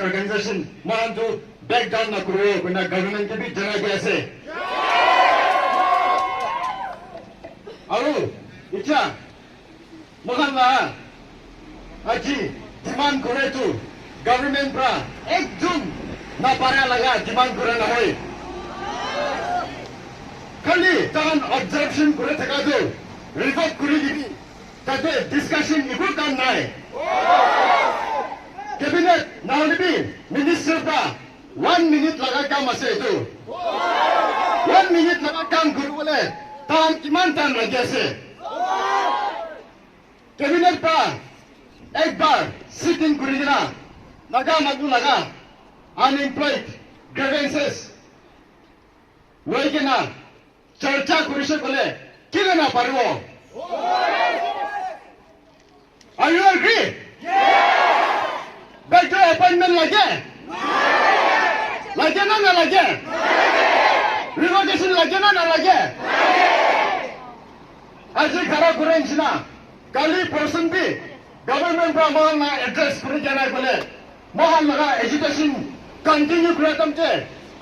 organization man to back down na kuro kuna government ke bhi jana ke ase aru icha mohan la aji demand kore tu government pra ekdom na para laga demand kore na hoy khali tan observation kore thaka tu report kuri dibi tate discussion ibu kam nai cabinet naunibi minister pra 1 minute laga kam ase tu 1 minute laga kam kuru bole tan kiman tan lagi ase cabinet pra एक बार sitting kurigina naga magnu laga unemployed grievances loigena charcha kurise kole kina na parbo are you agree back to appointment lage lage na lage revocation lage na lage aji khara kuren china kali person bhi government pra mohan na address kuri jana kole mohan laga education continue kura tamte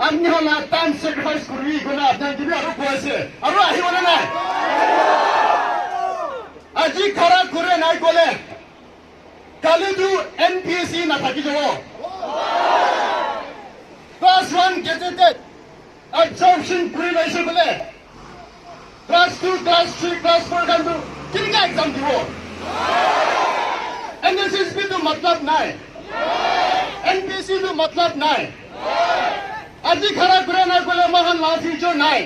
amni hola time sacrifice kuri gona apna gibi aru koise aru ahi bona na aji khara kure nai kole kali du npc na thaki jabo class 1 gazetted absorption kuri naise kole class 2 class 3 class 4 kandu kinga exam dibo NSSP to मतलब नहीं, NPC to मतलब नहीं, अजी खरा करे ना कोले महान लाठी जो नहीं,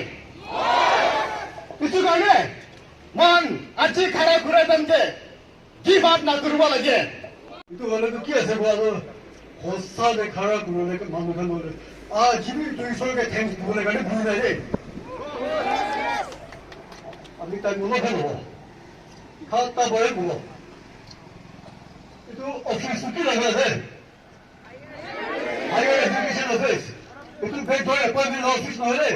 इसी कारण महान अजी खरा करे तंते की बात ना करूँ लगे, itu वाले तो क्या से बात हो, होस्ता में खरा करूँ लेकिन मामू का नोरे, जिमी तो इस वक्त थैंक्स बोले करने भूल गए, अभी तक मुझे नहीं हुआ, खाता बड़े हुआ itu office itu lagi ada. Higher education office. Itu back door appointment office no ada.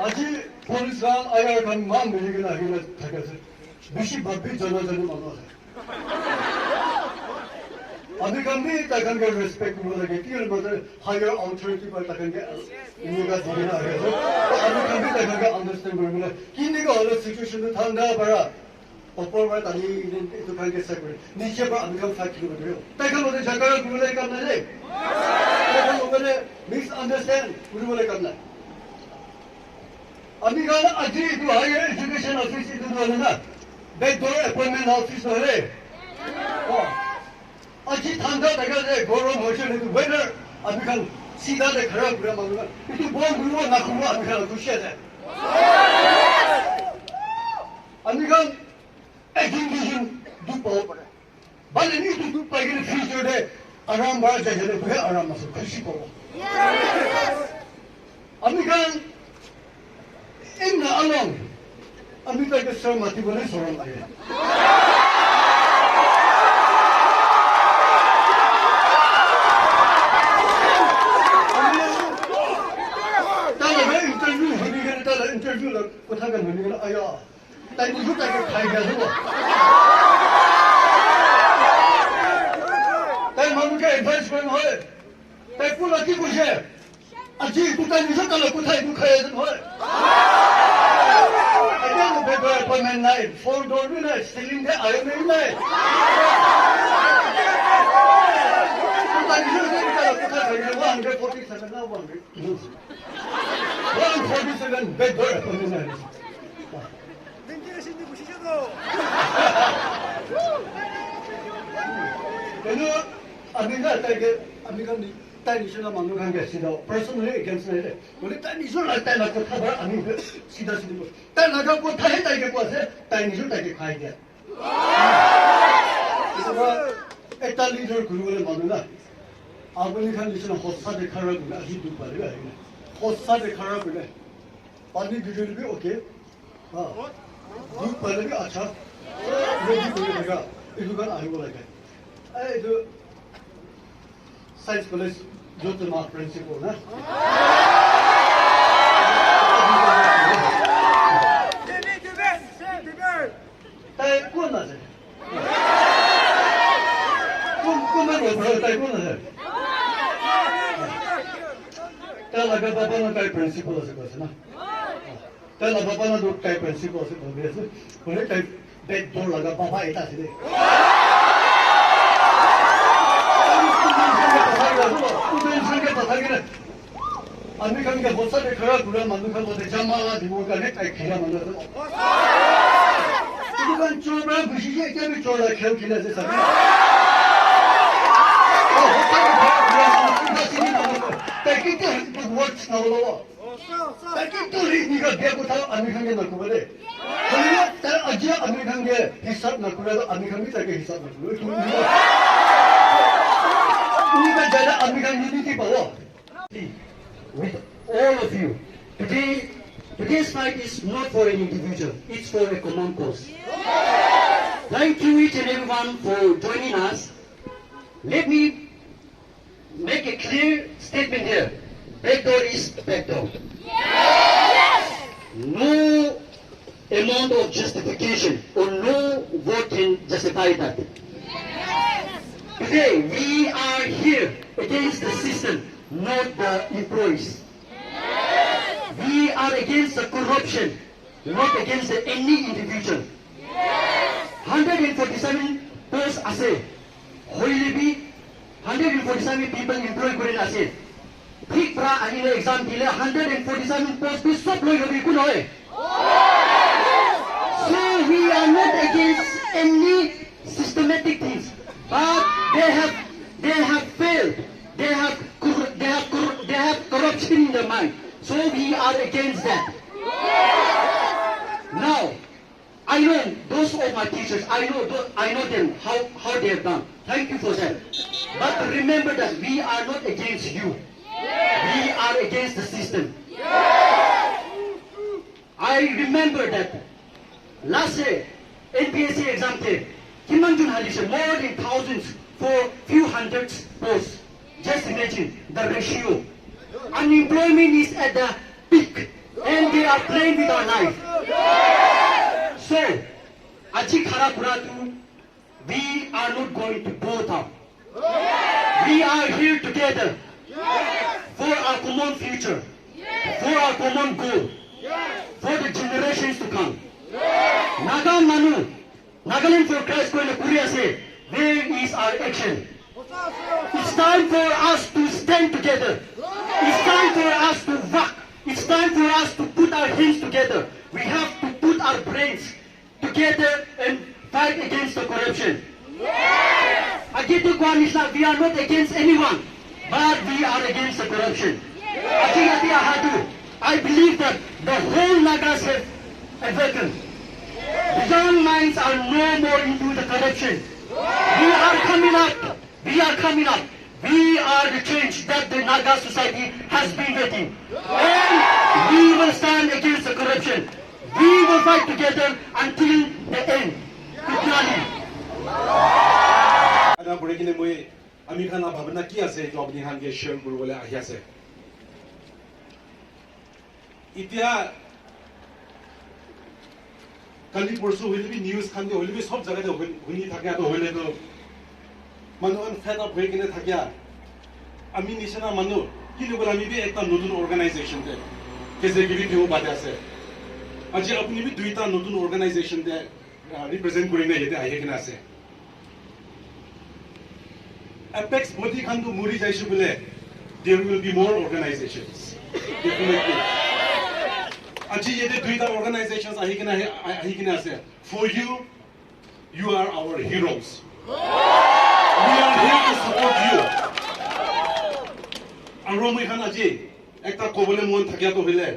Aji polis kan ayar kan man beri kena hina thakase. Bishi babbi jana mana hai. Abhi kan bhi takan ke respect mo lage ki मतलब higher authority पर takan के इनका जीना है तो abhi kan bhi takan के understand करो मतलब कि निका वाला situation में था ना बड़ा ऊपर वाला ताली itu kan के सेक्रेट नीचे पर abhi kan fact करो तो takan मतलब जगह बोले करना है takan बोले misunderstand बोले करना abhi kan अजी itu higher education office itu बोले ना back door appointment office है अजी थांदा तक जे गौरव मोशन है वेदर अभी kan सीधा ले खड़ा पूरा मालूम itu बोल गुरु ना कुआ अभी kan खुश है अभी kan एजुकेशन दु पाओ पड़े बाले नहीं दु पाए के फ्यूचर दे आराम बार जाए ले तो आराम से खुशी पाओ अभी kan इन अलोंग अभी तक सर मती बोले सोरम आए interview lah, kota kan begini lah, ayah, tapi itu tak kaya gaya semua. Tapi mahu ke advice kau ni, tapi pun lagi kucing, aji itu tak bisa kalau kota itu kaya semua. Ada tu beberapa appointment naik, phone door ni naik, ceiling dia ayam ni naik. Kota itu kalau kota kaya 147 lah, 147 bed door appointment naik. 맹기르신님 보시셔도 그래도 아미가 딸 이슈나 막는 관계 시다 personally against 내 우리 딸 이슈 날딸 낳고 타봐 아미 시다 딸 나가고 다 했다 이게 뭐세 딸 이슈 딸게 가야 돼 그래서 애딸 리더 그룹을 만든다 아버니칸 이슈는 호사데 카라구나 아주 두발이야 호사데 카라구나 아니 그들이 오케이 두발이 아차 여기 내가 이거가 알고 라게 그 science college ज्योतिर्मा principal ना tay quân là gì quân mà được rồi tay quân là gì tay là cái baba nó cái principle là gì cơ na tay là baba nó được cái principle là gì cơ vậy còn cái bed door là cái baba ấy ta gì đấy 아메리카니까 못 살게 그라 그라 만든 거 어디 잠마가 디고가 냈다 기라 만들어. 이건 쪼라 부시게 때문에 쪼라 개웃기네 세상에. 네가 배고 다 아메리카니까 넣고 그래. 그러면 딸 아지야 아메리카니까 히삽 넣고 그래도 아메리카니까 딸게 히삽 넣고. 우리가 잘 아메리카니까 봐요. With all of you, today's fight is not for an individual; it's for a common cause. Thank you each and everyone for joining us. Let me make a clear statement here: backdoor is backdoor. Yes. No amount of justification or no vote can justify that. Today we are here against the system, not the employees. Yes. We are against the corruption, not against any individual. Yes. 147 posts ase, hoily be 147 people employed kore ase. Thik pra anile exam dile 147 posts be sob loi hobi kun hoy. So we are not against any systematic things, but they have failed. They have corruption in their mind. So we are against that. Now, I know those of my teachers. I know them how they have done. Thank you for that. But remember that we are not against you. We are against the system. I remember that last year NPSC exam came. Kimanjun Halisha more than thousands for few hundreds posts. Just imagine the ratio. Unemployment is at the peak and they are playing with our life. So, Aji Karakuratu, we are not going to bow down. We are here together for our common future, for our common goal, for the generations to come. Naga Manu, Nagaland for Christ Korea say, where is our action? It's time for us to stand together. It's time for us to work. It's time for us to put our hands together. We have to put our brains together and fight against the corruption. Agitu Kwanisa, we are not against anyone, but we are against the corruption. I believe that the whole Nagas have awakened. The young minds are no more into the corruption. We are coming up. We are coming up. We are the change that the Naga society has been waiting. And we will stand against the corruption. We will fight together until the end. Kutlali. Ada breaking moi amikana bhabna ki ase job ni hange share kuribole ahi ase. Itia kali porsu hoile bi news khande hoile bi sob jaga de huni thakya to hoile to মানুষ fed up হয়ে কিনে থাকিয়া আমি নিচিনা মানুহ কি লব আমি বি একটা নতুন অর্গানাইজেশন দে কেজেগিরি দিও বাদে আছে আজি আপনি বি দুইটা নতুন অর্গানাইজেশন দে রিপ্রেজেন্ট কৰি না হেতে আহি কিনে আছে অ্যাপেক্স বডি খানটো মৰি যাইছো বলে there will be more organizations definitely আজি হেতে দুইটা অর্গানাইজেশনস আহি কিনে আছে for you are our heroes. We are here to support you. Aro moi khan aji ekta kobole mon thakia to hile.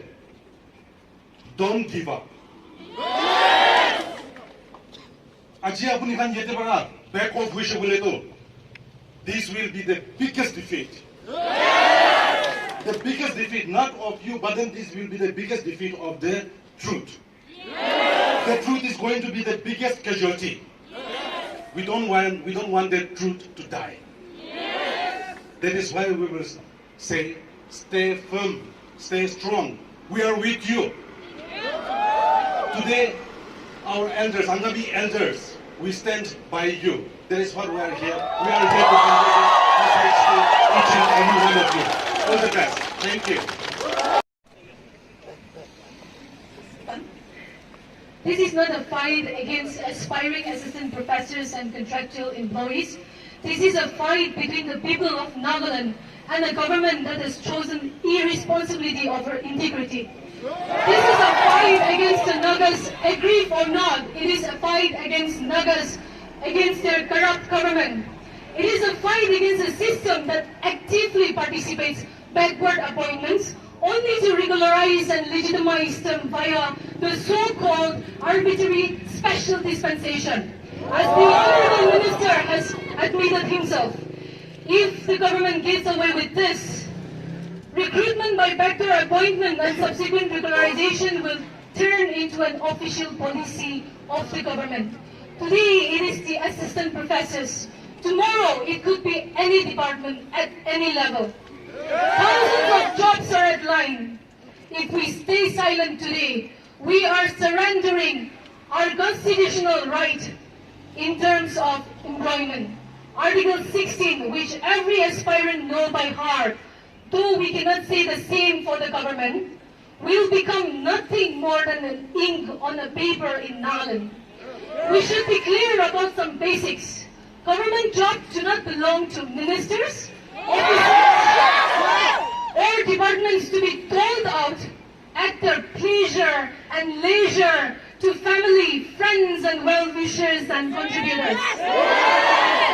Don't give up. Aji apuni khan yete bara back off hoise bole to this will be the biggest defeat. The biggest defeat not of you but then this will be the biggest defeat of the truth. The truth is going to be the biggest casualty. We don't want the truth to die. That is why we will say, stay firm, stay strong. We are with you. Today, our elders, Angabi elders, we stand by you. That is what we are here. We are here to deliver message to each and every one of you. All the best. Thank you. This is not a fight against aspiring assistant professors and contractual employees. This is a fight between the people of Nagaland and a government that has chosen irresponsibility over integrity. This is a fight against the Nagas, agree or not. It is a fight against Nagas, against their corrupt government. It is a fight against a system that actively participates backward appointments only to regularize and legitimize them via the so-called arbitrary special dispensation. As the Honorable Minister has admitted himself, if the government gets away with this, recruitment by backdoor appointment and subsequent regularization will turn into an official policy of the government. Today, it is the assistant professors. Tomorrow, it could be any department at any level. Thousands of jobs are at line. If we stay silent today, we are surrendering our constitutional right in terms of employment. Article 16, which every aspirant knows by heart, though we cannot say the same for the government, will become nothing more than an ink on a paper in Nagaland. We should be clear about some basics. Government jobs do not belong to ministers, or departments to be told out at their pleasure and leisure to family, friends, and well-wishers and contributors.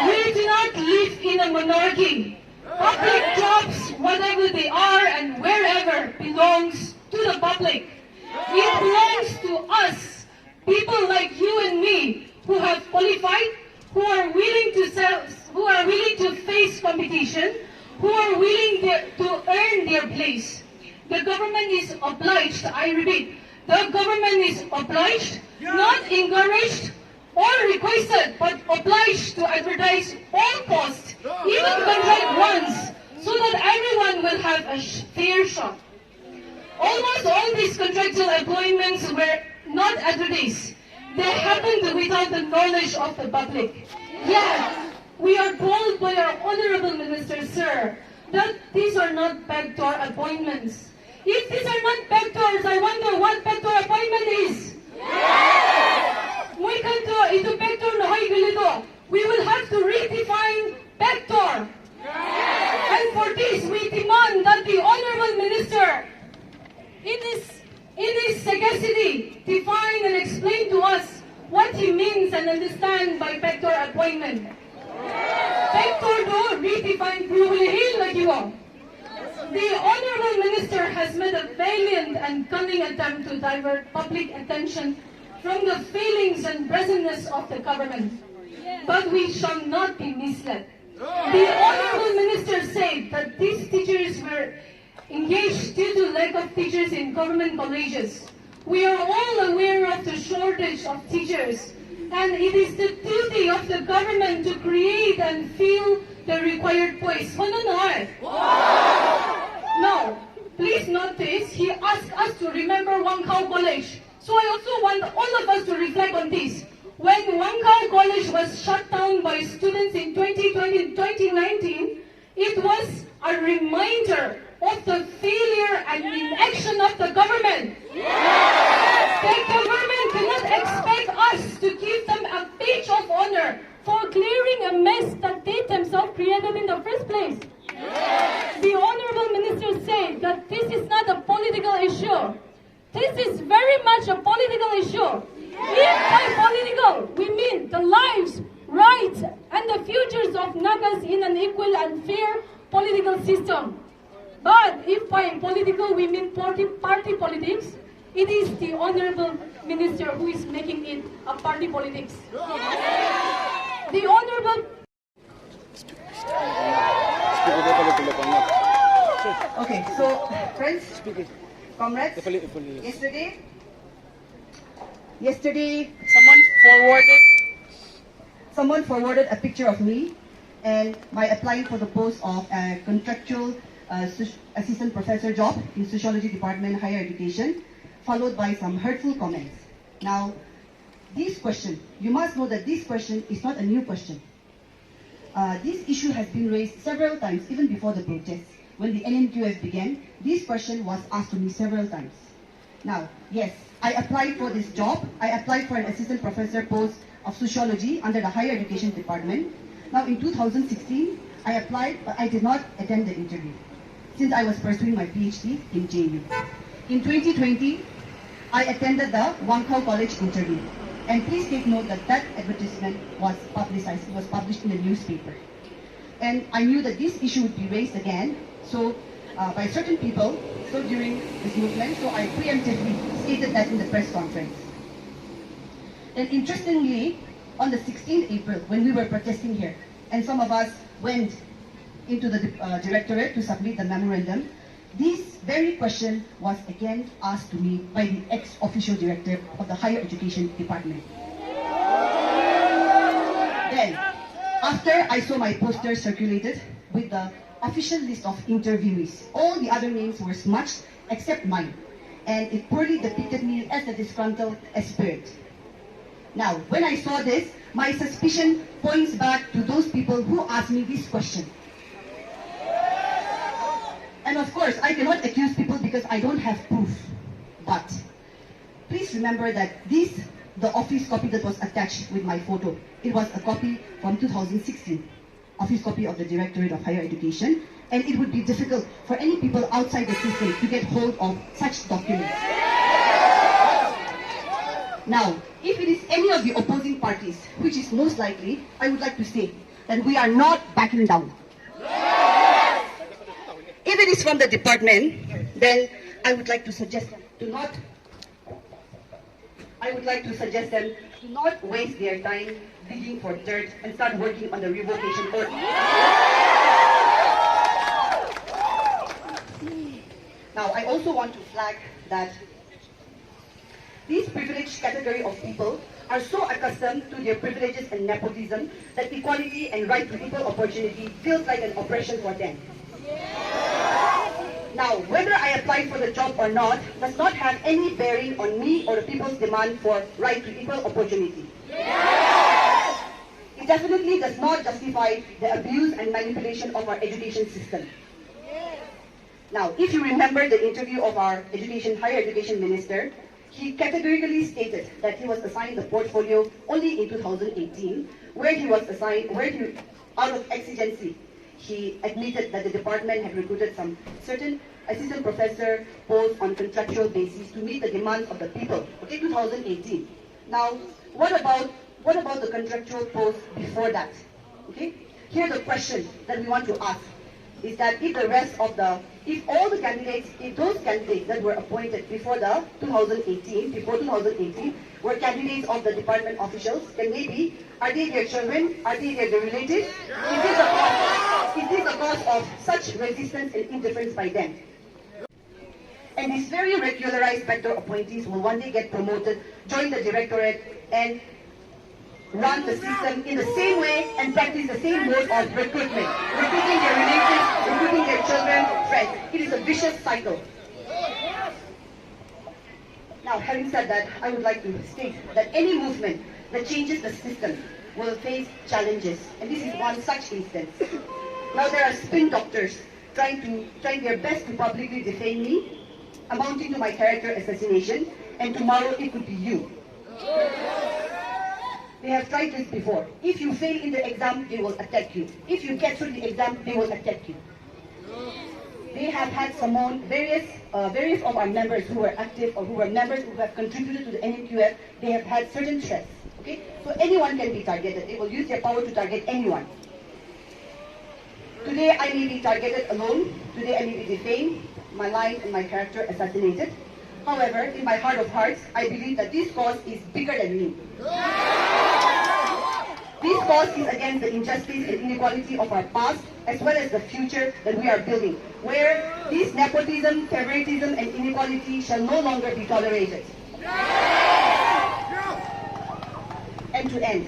We do not live in a monarchy. Public jobs, whatever they are and wherever, belongs to the public. It belongs to us, people like you and me, who have qualified, who are willing to face competition, who are willing to earn their place. The government is obliged, I repeat, the government is obliged, not encouraged or requested, but obliged to advertise all posts, even contract ones, so that everyone will have a fair shot. Almost all these contractual employments were not advertised. They happened without the knowledge of the public. Yet, we are told by our Honorable Minister, sir, that these are not backdoor appointments. If these are not backdoors, I wonder what backdoor appointment is. Ito backdoor na hoy ganito. We will have to redefine backdoor. And for this, we demand that the Honorable Minister, in his sagacity, define and explain to us what he means and understand by backdoor appointment. Backdoor do redefine privilege lagi mo. The Honorable Minister has made a valiant and cunning attempt to divert public attention from the failings and brazenness of the government. But we shall not be misled. The Honorable Minister said that these teachers were engaged due to lack of teachers in government colleges. We are all aware of the shortage of teachers, and it is the duty of the government to create and fill the required posts. Now, please notice, he asked us to remember Wangkao College. So I also want all of us to reflect on this. When Wangkao College was shut down by students in 2020 and 2019, it was a reminder of the failure and inaction of the government. The government cannot expect us to give them a page of honor for clearing a mess that they themselves created in the first place. The Honorable Minister said that this is not a political issue. This is very much a political issue. If by political, we mean the lives, rights, and the futures of Nagas in an equal and fair political system. But if by political, we mean party politics, it is the Honorable Minister who is making it a party politics. The Honorable... Okay, so friends, comrades, yesterday someone forwarded a picture of me and by applying for the post of a contractual assistant professor job in Sociology Department, Higher Education, followed by some hurtful comments. Now, this question, you must know that this question is not a new question. This issue has been raised several times, even before the protests. When the NMQF began, this question was asked to me several times. Now, yes, I applied for this job. I applied for an assistant professor post of sociology under the Higher Education Department. Now, in 2016, I applied, but I did not attend the interview, since I was pursuing my PhD in JU. In 2020, I attended the Wangkau College interview. And please take note that that advertisement was publicized. It was published in the newspaper. And I knew that this issue would be raised again, so by certain people, so during this movement, so I preemptively stated that in the press conference. And interestingly, on the 16th April, when we were protesting here, and some of us went into the directorate to submit the memorandum, this very question was again asked to me by the ex-official director of the Higher Education Department. Then, after I saw my poster circulated with the official list of interviewees, all the other names were smudged except mine, and it poorly depicted me as a disgruntled aspirant. Now, when I saw this, my suspicion points back to those people who asked me this question. And of course, I cannot accuse people because I don't have proof. But please remember that the office copy that was attached with my photo, it was a copy from 2016, office copy of the Directorate of Higher Education, and it would be difficult for any people outside the system to get hold of such documents. Now, if it is any of the opposing parties, which is most likely, I would like to say that we are not backing down. If it is from the department, then I would like to suggest them to not waste their time digging for dirt and start working on the revocation order. Now, I also want to flag that these privileged category of people are so accustomed to their privileges and nepotism that equality and right to equal opportunity feels like an oppression for them. Now, whether I apply for the job or not does not have any bearing on me or the people's demand for right to equal opportunity. It definitely does not justify the abuse and manipulation of our education system. Now, if you remember the interview of our higher education minister, he categorically stated that he was assigned the portfolio only in 2018, out of exigency, he admitted that the department had recruited some certain assistant professor posts on contractual basis to meet the demands of the people. Okay, 2018. Now, what about the contractual posts before that? Okay, here the question that we want to ask is that if those candidates that were appointed before 2018 were candidates of the department officials, then maybe, are they their children? Are they their relatives? Is this the cause of such resistance and indifference by them? And these very regularized backdoor appointees will one day get promoted, join the directorate, and run the system in the same way and practice the same mode of recruitment. Recruiting their relatives, recruiting their children, friends. It is a vicious cycle. Now, having said that, I would like to state that any movement that changes the system will face challenges, and this is one such instance. Now, there are spin doctors trying their best to publicly defame me, amounting to my character assassination, and tomorrow it could be you. They have tried this before. If you fail in the exam, they will attack you. If you get through the exam, they will attack you. They have had various of our members who were active or who were members who have contributed to the NMQF, they have had certain threats. Okay? So anyone can be targeted. They will use their power to target anyone. Today I may be targeted alone. Today I may be defamed, my life and my character assassinated. However, in my heart of hearts, I believe that this cause is bigger than me. This cause is against the injustice and inequality of our past, as well as the future that we are building, where this nepotism, favoritism, and inequality shall no longer be tolerated. And to end,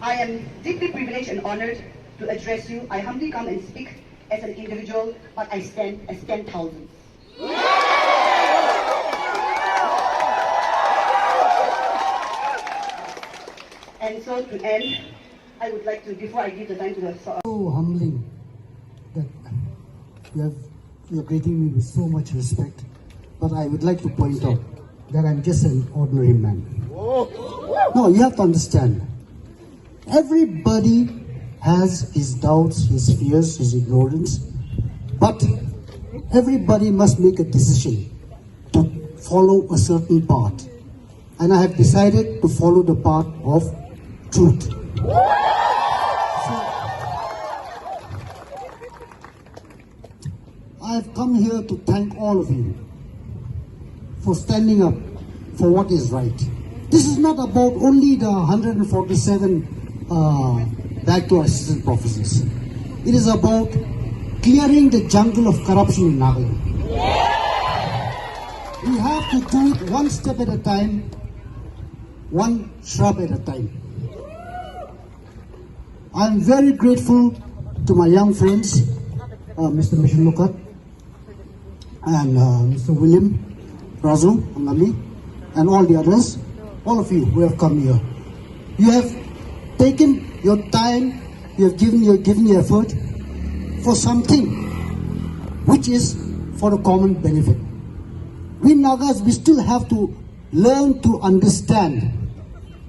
I am deeply privileged and honored to address you. I humbly come and speak as an individual, but I stand as 10,000. And so to end, I would like to, before I give the time to the So humbling that you're greeting me with so much respect. But I would like to point out that I'm just an ordinary man. No, you have to understand. Everybody has his doubts, his fears, his ignorance. But everybody must make a decision to follow a certain path. And I have decided to follow the path of truth. I have come here to thank all of you for standing up for what is right. This is not about only the 147 director assistant professors. It is about clearing the jungle of corruption in Nagaland. We have to do it one step at a time, one shrub at a time. I am very grateful to my young friends, Mr. Mishan Lukat and Mr. William, Razu, Angami, and all the others, all of you who have come here. You have taken your time, you have given your effort for something which is for the common benefit. We Nagas, we still have to learn to understand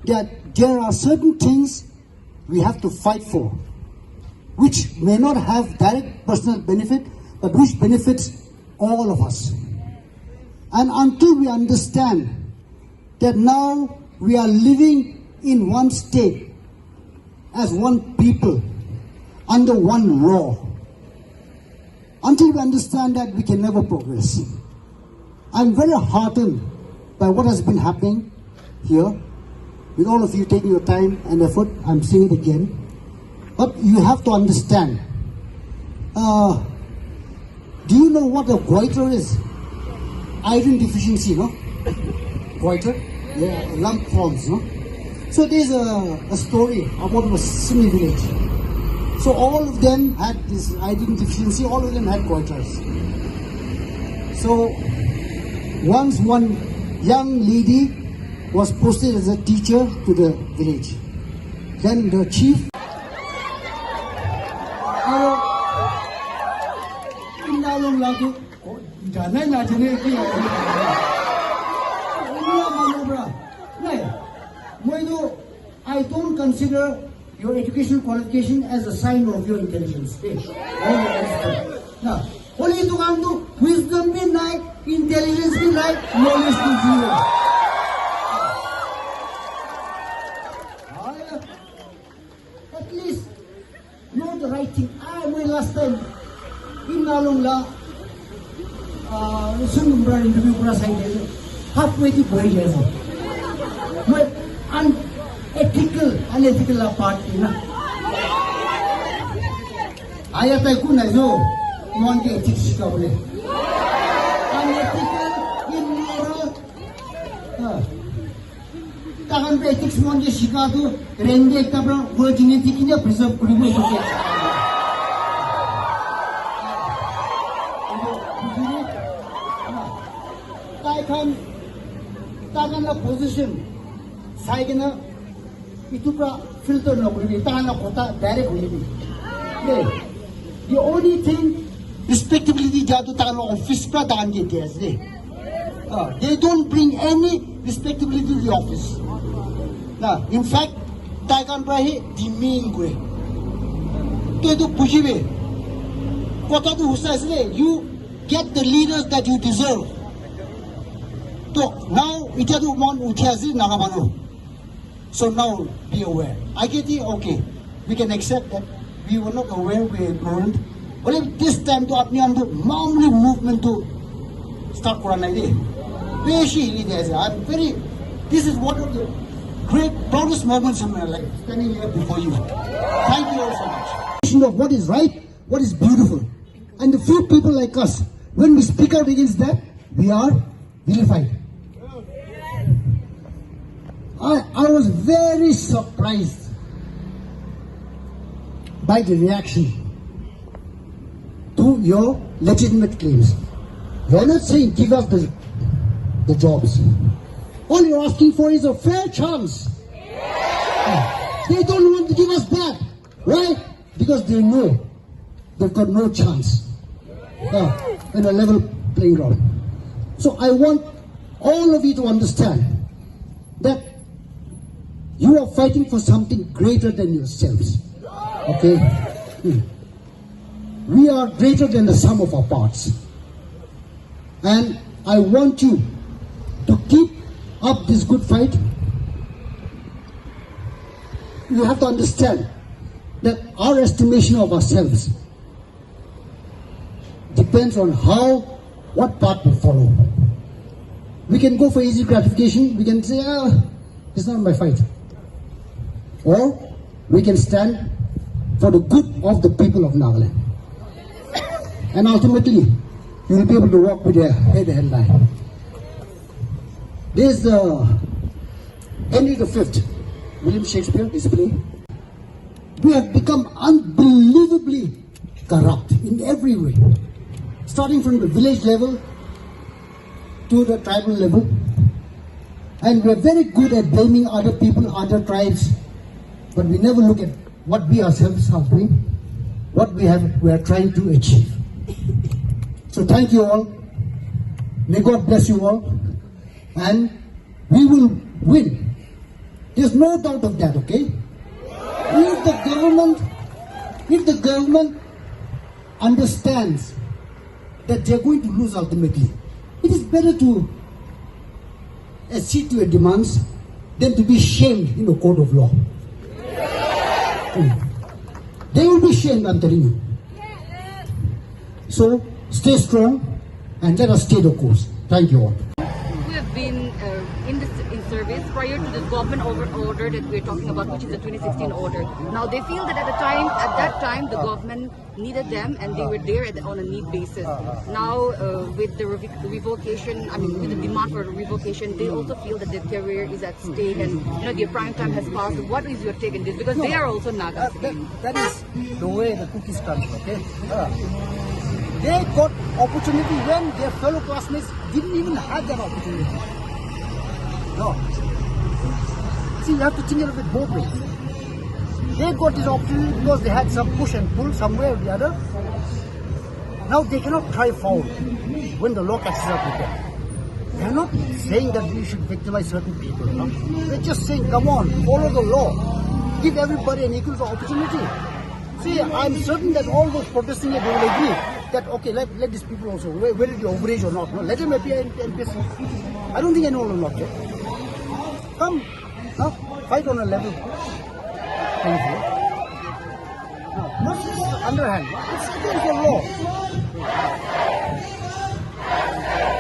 that there are certain things we have to fight for, which may not have direct personal benefit, but which benefits all of us. And until we understand that now we are living in one state, as one people, under one law, until we understand that, we can never progress. I'm very heartened by what has been happening here, with all of you taking your time and effort. I'm saying it again. But you have to understand. Do you know what a goiter is? Iron deficiency, no? Goiter? Yeah, lump forms, no? So there's a story about a Simi village. So all of them had this iron deficiency, all of them had goiters. So once one young lady was posted as a teacher to the village. Then the chief I don't consider your educational qualification as a sign of your intelligence. Now, only to come to wisdom be right, intelligence be right, knowledge be zero. At least know the right thing. I mean, last time in Nalongla, Sundumbra interview pura side halfway to boy jaisa. But unethical part na. Ayat ay kun ay so, mon ke ethics ka bole. Unethical, immoral. Tagan pe ethics mon ke shika tu rende ekta pra virgin ethic ina preserve kuri mo ke. Tagan la position saigena itu pra filter na kuri tagan la kota direct kuri. The only thing respectability jadu tagan la office pra tagan ke tes de. They don't bring any respectability to the office. Now, in fact, tagan pra he demean kuri. To itu pujibe. Kota tu husa isle you get the leaders that you deserve. So now itadu mon uthiasi nagamano. So now be aware. I get it, okay. We can accept that we were not aware, we were ignorant. But if this time to apni andu maamuli movement to start korana ide. I'm very. This is one of the great proudest moments in my life, standing here before you. Thank you all so much. Of what is right, what is beautiful, and the few people like us, when we speak out against that, we are vilified. I was very surprised by the reaction to your legitimate claims. You're not saying give us the jobs. All you're asking for is a fair chance. They don't want to give us back. Why? Because they know they've got no chance in a level playing ground. So I want all of you to understand that you are fighting for something greater than yourselves. Okay? We are greater than the sum of our parts. And I want you to keep up this good fight. You have to understand that our estimation of ourselves depends on what path we follow. We can go for easy gratification. We can say, it's not my fight. Or we can stand for the good of the people of Nagaland. And ultimately, you will be able to walk with your head held high. There's Henry V, William Shakespeare, his play. We have become unbelievably corrupt in every way. Starting from the village level to the tribal level. And we're very good at blaming other people, other tribes, but we never look at what we ourselves are doing, what we are trying to achieve. So thank you all. May God bless you all. And we will win. There's no doubt of that, okay? If the government understands that they're going to lose ultimately, it is better to accede to your demands than to be shamed in a court of law. They will be shamed, I'm telling you. So stay strong and let us stay the course. Thank you all. We have been in service prior to the government order that we're talking about, which is the 2016 order. Now they feel that at that time, the government needed them and they were there on a need basis. Now with the revocation, with the demand for revocation, they also feel that their career is at stake and their prime time has passed. What is your take on this? Because they are also Nagas. That is the way the cookies come, okay? They got opportunity when their fellow classmates didn't even have that opportunity. No. See, you have to think of it both ways. They got this opportunity because they had some push and pull somewhere or the other. Now they cannot try forward when the law catches up with them. They are not saying that we should victimize certain people. No? They're just saying, come on, follow the law. Give everybody an equal opportunity. See, I'm certain that all those protesting here, they will agree that, okay, let these people also, whether they overage or not, no? Let them appear and piss. I don't think anyone will not get. Come, no? Fight on a level playing field. No, not just underhand. It's against the law.